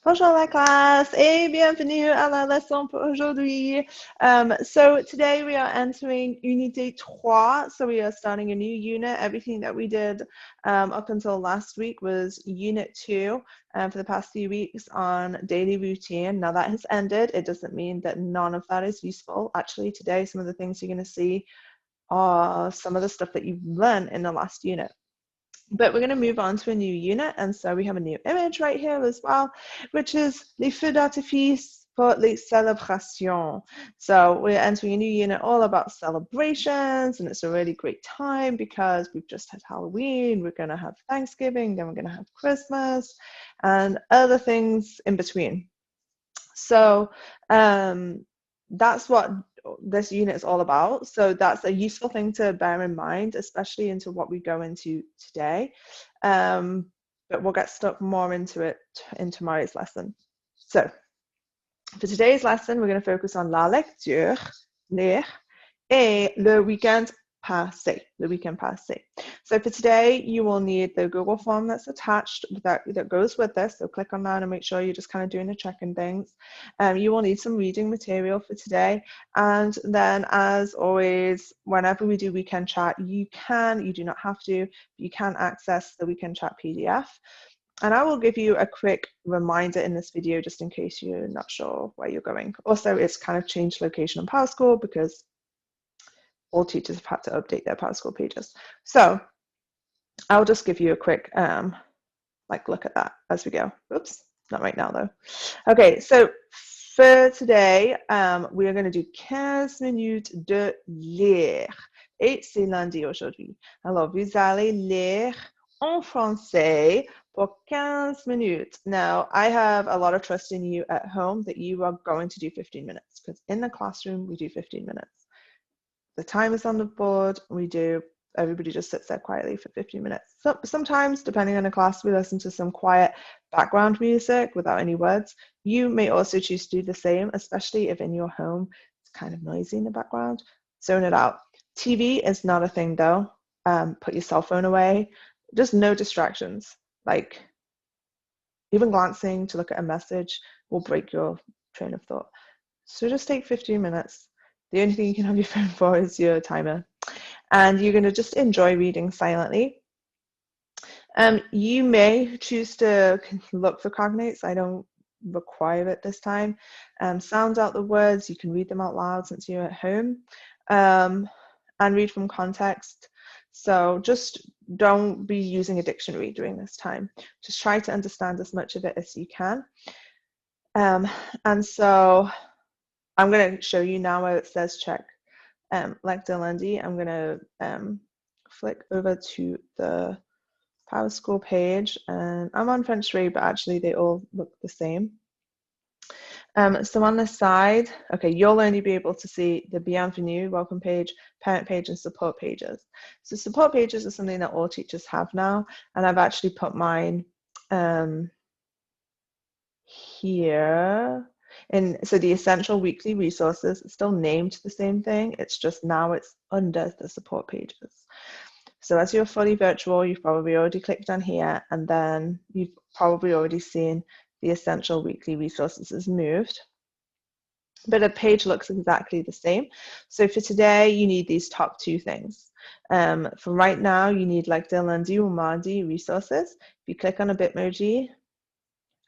Bonjour la classe et bienvenue à la leçon pour aujourd'hui. So today we are entering Unité 3, so we are starting a new unit. Everything that we did up until last week was Unit 2 for the past few weeks on daily routine. Now that has ended. It doesn't mean that none of that is useful. Actually, today some of the things you're going to see are some of the stuff that you've learned in the last unit. But we're going to move on to a new unit, and so we have a new image right here as well, which is les feux d'artifice pour les célébrations. So we're entering a new unit all about celebrations, and it's a really great time because we've just had Halloween, we're going to have Thanksgiving, then we're going to have Christmas, and other things in between. So that's what this unit is all about. So that's a useful thing to bear in mind, especially into what we go into today. But we'll get stuck more into it in tomorrow's lesson. So for today's lesson, we're going to focus on la lecture, lire, et le weekend passé, the weekend passé. So for today, you will need the Google form that's attached that goes with this. So click on that and make sure you're just kind of doing the checking things. You will need some reading material for today. And then as always, whenever we do weekend chat, you do not have to, you can access the weekend chat PDF. And I will give you a quick reminder in this video just in case you're not sure where you're going. Also, it's kind of changed location on PowerSchool because all teachers have had to update their PowerSchool pages. So I'll just give you a quick look at that as we go. Oops, not right now though. Okay, so for today, we are going to do 15 minutes de lire. Et c'est lundi aujourd'hui. Alors, vous allez lire en français for 15 minutes. Now, I have a lot of trust in you at home that you are going to do 15 minutes because in the classroom, we do 15 minutes. The time is on the board, everybody just sits there quietly for 15 minutes. So sometimes, depending on the class, we listen to some quiet background music without any words. You may also choose to do the same, especially if in your home it's kind of noisy in the background. Zone it out. TV is not a thing though. Put your cell phone away. Just no distractions. Like even glancing to look at a message will break your train of thought. So just take 15 minutes. The only thing you can have your phone for is your timer. And you're going to just enjoy reading silently. You may choose to look for cognates. I don't require it this time. Sound out the words. You can read them out loud since you're at home. And read from context. So just don't be using a dictionary during this time. Just try to understand as much of it as you can. And so I'm going to show you now where it says check lecture lundi. I'm going to flick over to the PowerSchool page, and I'm on French 3, but actually they all look the same. So on the side, okay, you'll only be able to see the Bienvenue, welcome page, parent page, and support pages. So support pages are something that all teachers have now, and I've actually put mine here. And so the essential weekly resources is still named the same thing. It's just now it's under the support pages. So as you're fully virtual, you've probably already clicked on here, and then you've probably already seen the essential weekly resources is moved. But the page looks exactly the same. So for today, you need these top two things. For right now, you need like the lundi or mardi resources. If you click on a Bitmoji,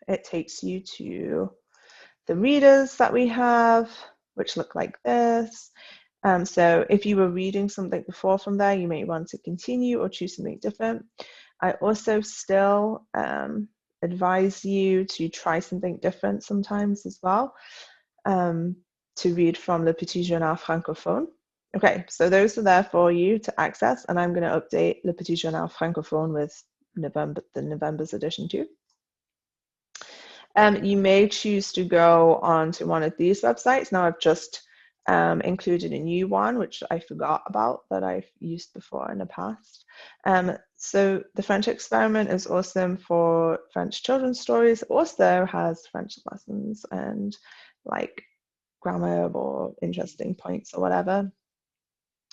it takes you to the readers that we have, which look like this. So if you were reading something before from there, you may want to continue or choose something different. I also still advise you to try something different sometimes as well, to read from Le Petit Journal Francophone. Okay, so those are there for you to access, and I'm going to update Le Petit Journal Francophone with November's edition too. You may choose to go on to one of these websites. Now I've just included a new one, which I forgot about that I've used before in the past. So the French Experiment is awesome for French children's stories. It also has French lessons and like grammar or interesting points or whatever.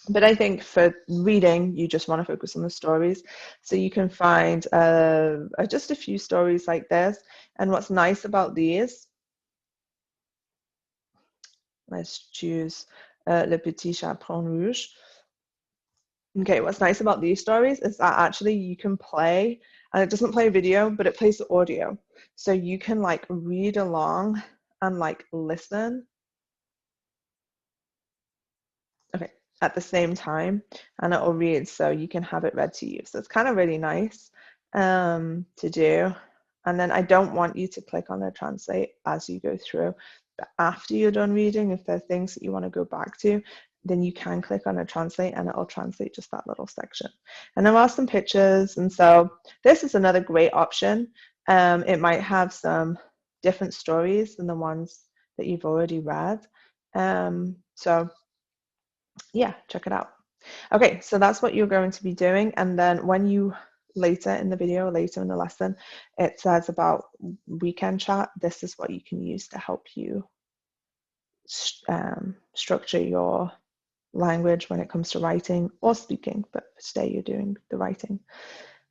But I think for reading, you just want to focus on the stories. So you can find just a few stories like this. And what's nice about these, let's choose Le Petit Chaperon Rouge. Okay, what's nice about these stories is that actually you can play, and it doesn't play video, but it plays the audio. So you can like read along and like listen, okay, at the same time, and it will read, so you can have it read to you. So it's kind of really nice to do. And then I don't want you to click on the translate as you go through, but after you're done reading, if there are things that you want to go back to, then you can click on a translate and it'll translate just that little section. And there are some pictures, and so this is another great option. It might have some different stories than the ones that you've already read. So yeah, check it out. Okay, so that's what you're going to be doing. And then when you later in the video, later in the lesson, it says about weekend chat, this is what you can use to help you structure your language when it comes to writing or speaking, but today you're doing the writing.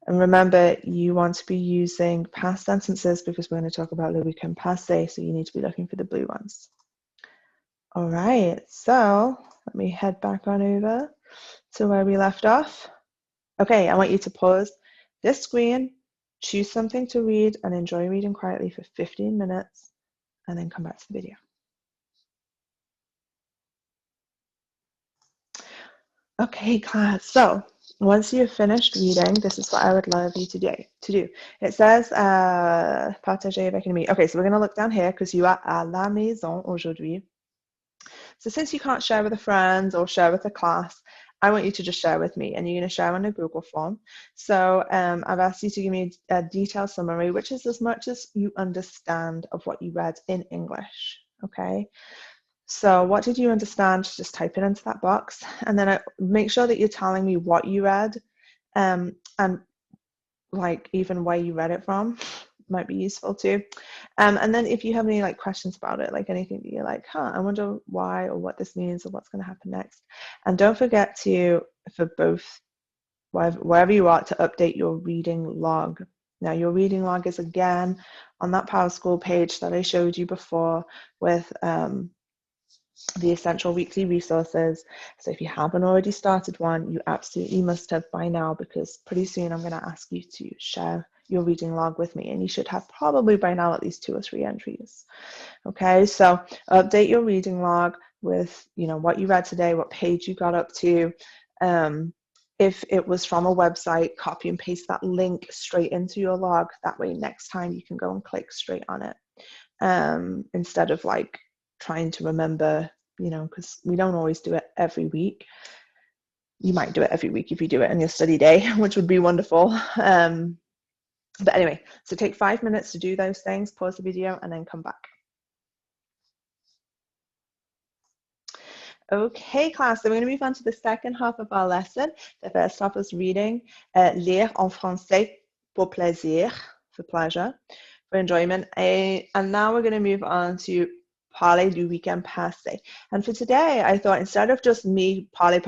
And remember, you want to be using past sentences because we're going to talk about le weekend passé, so you need to be looking for the blue ones. All right, so let me head back on over to where we left off. Okay, I want you to pause this screen, choose something to read, and enjoy reading quietly for 15 minutes, and then come back to the video. Okay, class, so once you've finished reading, this is what I would love you to do. It says, partager avec un ami. Okay, so we're going to look down here because you are à la maison aujourd'hui. So since you can't share with a friend or share with a class, I want you to just share with me, and you're going to share on a Google form. So I've asked you to give me a detailed summary, which is as much as you understand of what you read in English, okay? So what did you understand? Just type it into that box, and then make sure that you're telling me what you read, and like even where you read it from might be useful too. And then if you have any like questions about it, like anything that you're like, I wonder why or what this means or what's going to happen next. And don't forget to, for both, wherever you are, to update your reading log. Now your reading log is again on that PowerSchool page that I showed you before with the essential weekly resources. So if you haven't already started one, you absolutely must have by now, because pretty soon I'm going to ask you to share your reading log with me, and you should have probably by now at least 2 or 3 entries. Okay, so update your reading log with, you know, what you read today, what page you got up to. If it was from a website, copy and paste that link straight into your log. That way next time you can go and click straight on it, instead of like trying to remember, you know, because we don't always do it every week. You might do it every week if you do it in your study day, which would be wonderful. But anyway, so take 5 minutes to do those things, pause the video, and then come back. Okay, class, so we're going to move on to the second half of our lesson. The first half was reading, lire en français pour plaisir, for pleasure, for enjoyment. And now we're going to move on to parler du week-end passé. And for today, I thought instead of just me parler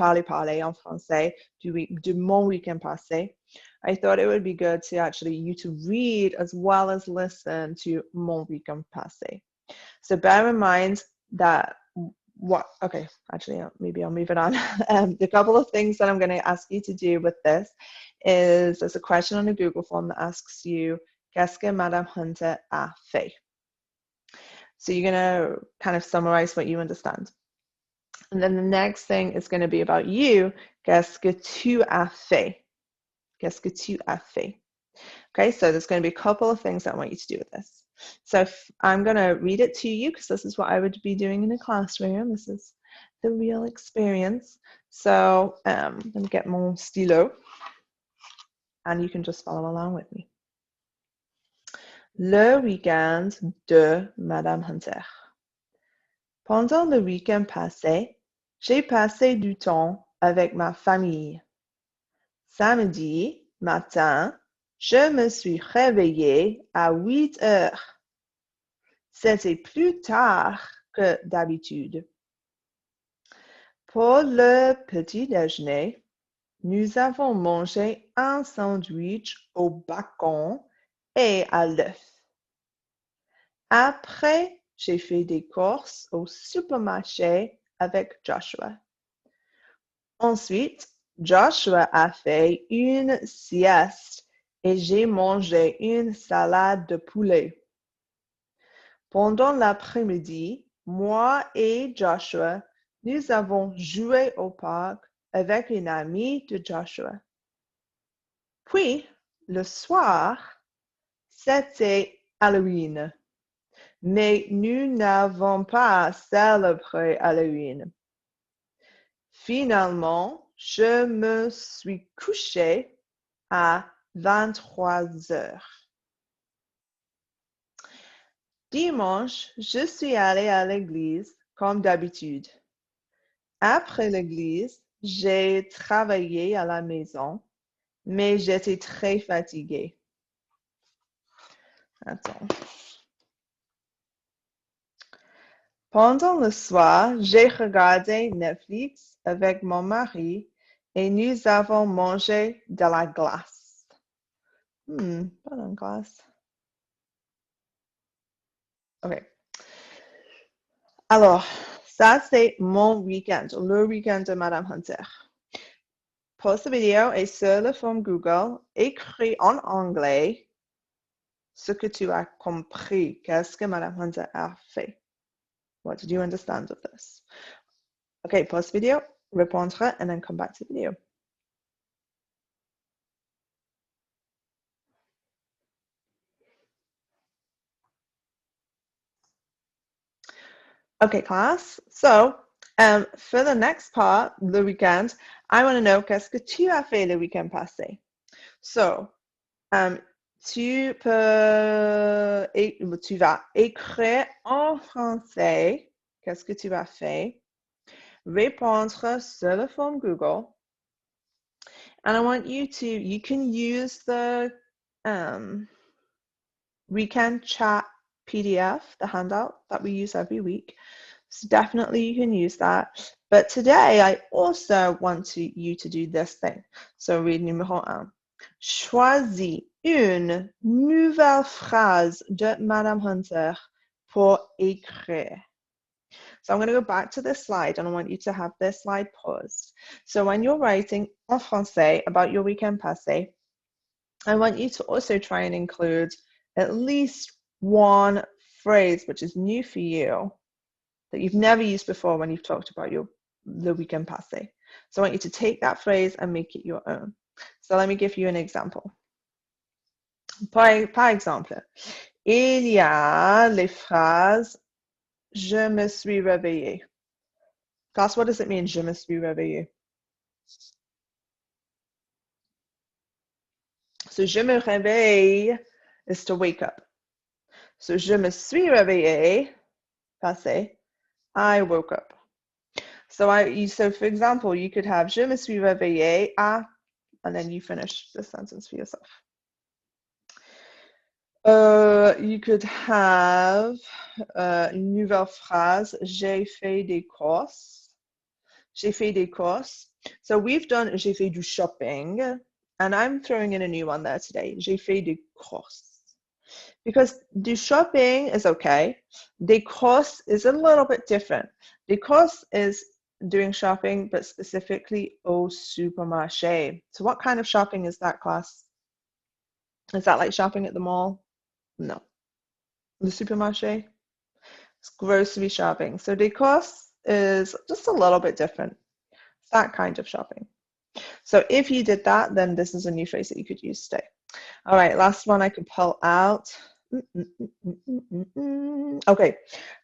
en français du mon week-end passé, I thought it would be good to actually you to read as well as listen to mon week-end passé. So bear in mind that maybe I'll move it on. The couple of things that I'm going to ask you to do with this is there's a question on a Google form that asks you, qu'est-ce que Madame Hunter a fait? So you're going to kind of summarize what you understand. And then the next thing is going to be about you. Qu'est-ce que tu as fait? Qu'est-ce que tu as fait? Okay, so there's going to be a couple of things that I want you to do with this. So I'm going to read it to you because this is what I would be doing in a classroom. This is the real experience. So let me get mon stylo and you can just follow along with me. Le week-end de Madame Hunter. Pendant le week-end passé, j'ai passé du temps avec ma famille. Samedi matin, je me suis réveillée à 8 heures. C'était plus tard que d'habitude. Pour le petit déjeuner, nous avons mangé un sandwich au bacon et à l'œuf. Après, j'ai fait des courses au supermarché avec Joshua. Ensuite, Joshua a fait une sieste et j'ai mangé une salade de poulet. Pendant l'après-midi, moi et Joshua, nous avons joué au parc avec une amie de Joshua. Puis, le soir, c'était Halloween, mais nous n'avons pas célébré Halloween. Finalement, je me suis couchée à 23 heures. Dimanche, je suis allée à l'église comme d'habitude. Après l'église, j'ai travaillé à la maison, mais j'étais très fatiguée. Attends. Pendant le soir, j'ai regardé Netflix avec mon mari et nous avons mangé de la glace. Pas de glace. OK. Alors, ça, c'est mon week-end, le week-end de Madame Hunter. Pause la vidéo et sur le forme Google, écris en anglais ce que tu as compris. Qu'est-ce que Madame Hunter a fait? What did you understand of this? Okay, pause video, répondre, and then come back to the video. Okay, class. So, for the next part, the weekend, I want to know qu'est-ce que tu as fait le week-end passé. So, tu vas écrire en français qu'est-ce que tu as fait, répondre sur le forme Google, and I want you can use the weekend chat PDF, the handout that we use every week. So definitely you can use that. But today I also want you to do this thing. So read numéro 1. Choisis une nouvelle phrase de Madame Hunter pour écrire. So I'm going to go back to this slide and I want you to have this slide paused. So when you're writing en français about your weekend passé, I want you to also try and include at least one phrase which is new for you that you've never used before when you've talked about the weekend passé. So I want you to take that phrase and make it your own. So let me give you an example. Par exemple, il y a les phrases je me suis réveillée. Class, what does it mean, je me suis réveillée? So je me réveille is to wake up. So je me suis réveillée, passé, I woke up. So for example, you could have je me suis réveillée à, and then you finish the sentence for yourself. You could have une nouvelle phrase, j'ai fait des courses. J'ai fait des courses. So we've done j'ai fait du shopping, and I'm throwing in a new one there today. J'ai fait des courses. Because du shopping is okay. Des courses is a little bit different. Des courses is doing shopping, but specifically au supermarché. So what kind of shopping is that, class? Is that like shopping at the mall? No. Le supermarché? It's grocery shopping. So des courses is just a little bit different. It's that kind of shopping. So if you did that, then this is a new phrase that you could use today. All right, last one I could pull out. Okay,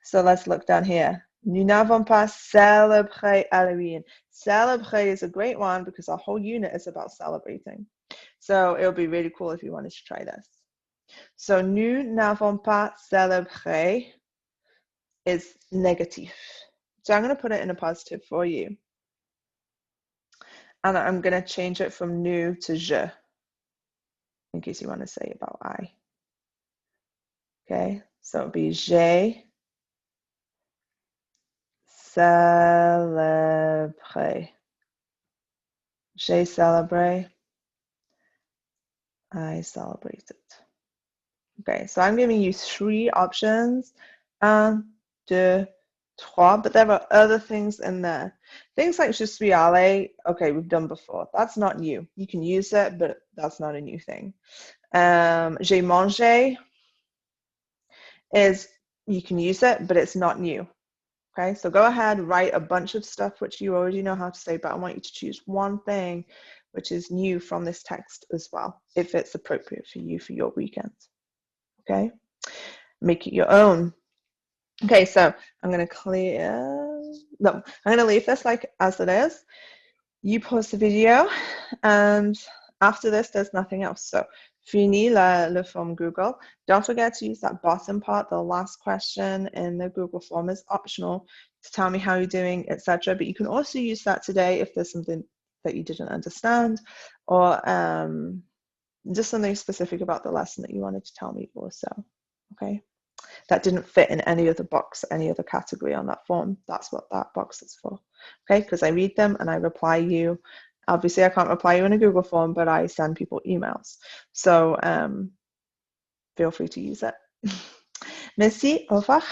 so let's look down here. Nous n'avons pas célébré Halloween. Célébrer is a great one because our whole unit is about celebrating. So it would be really cool if you wanted to try this. So nous n'avons pas célébré is negative. So I'm going to put it in a positive for you. And I'm going to change it from nous to je, in case you want to say about I. Okay, so it'll be j'ai célébrer. J'ai célébré. I celebrated. Okay, so I'm giving you 3 options. Un, deux, trois, but there are other things in there. Things like je suis allé, okay, we've done before. That's not new. You can use it, but that's not a new thing. J'ai mangé is, you can use it, but it's not new. Okay, so go ahead, write a bunch of stuff which you already know how to say, but I want you to choose one thing which is new from this text as well, if it's appropriate for you for your weekend. Okay, make it your own. Okay, so I'm going to I'm going to leave this like as it is. You pause the video, and after this, there's nothing else. So, fini le form Google. Don't forget to use that bottom part. The last question in the Google form is optional to tell me how you're doing, etc. But you can also use that today if there's something that you didn't understand, or just something specific about the lesson that you wanted to tell me also. Okay, that didn't fit in any other box, any other category on that form. That's what that box is for. Okay, because I read them and I reply you. Obviously, I can't reply you in a Google form, but I send people emails. So feel free to use it. Merci, au revoir.